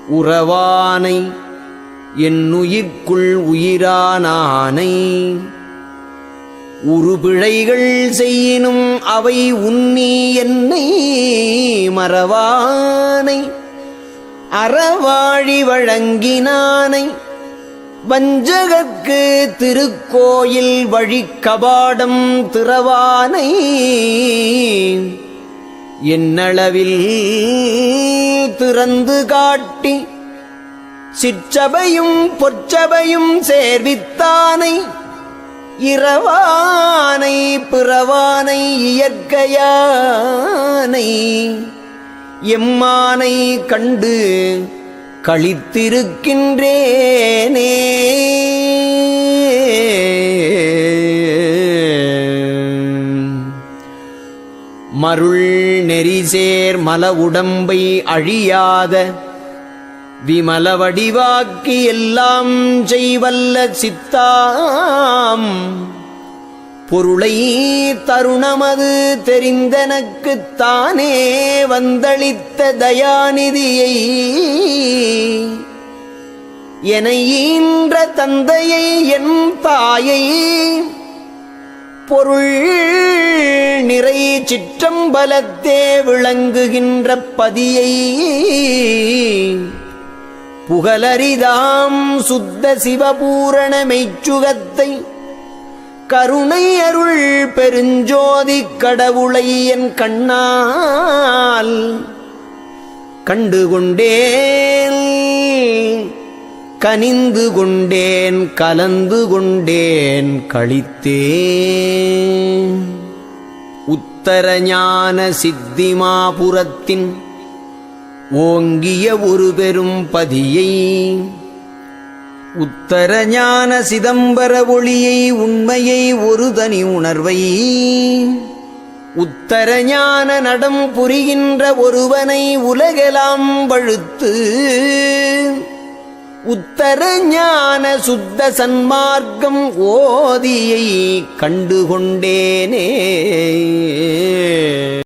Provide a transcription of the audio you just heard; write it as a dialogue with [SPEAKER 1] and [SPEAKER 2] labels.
[SPEAKER 1] உறவானை என்னுயிர்க்குள் உயிரானானை உருபிழைகள் செய்யினும் அவை உன்னி என்னை மறவானை அறவாழி வழங்கினானை வஞ்சகற்கு திருக்கோயில் வழிக்கபாடம் திறவானை என்னளவில் திறந்து காட்டி சிற்றபையும் பொற்சபையும் சேர்வித்தானை இரவானை பிறவானை இயற்கையானை எம்மானை கண்டு களித்திருக்கின்றேனே. மருள் நெறிசேர் மல உடம்பை அழியாத விமல வடிவாக்கி எல்லாம் செய்வல்ல சித்தாம் பொருளை தருணமது தெரிந்தனக்குத் தானே வந்தளித்த தயாநிதியை என ஈன்ற தந்தையை என் தாயை பொருள் நிறை சிற்றம்பலத்தே விளங்குகின்ற பதியை புகலரிதாம் சுத்த சிவபூரண மெய்ச்சுகத்தை கருணை அருள் பெருஞ்சோதி கடவுளை என் கண்ணால் கண்டுகொண்டேன் கனிந்து கொண்டேன் கலந்து கொண்டேன் களித்தேன். உத்தரஞான சித்திமாபுரத்தின் ஓங்கிய ஒரு பெரும் பதியை உத்தரஞான சிதம்பர ஒளியை உண்மையை ஒரு தனி உணர்வை உத்தரஞான நடம் புரிகின்ற ஒருவனை உலகெலாம் வழுத்து உத்தரஞான சுத்த சன்மார்க்கம் ஓதியை கண்டுகொண்டேனே.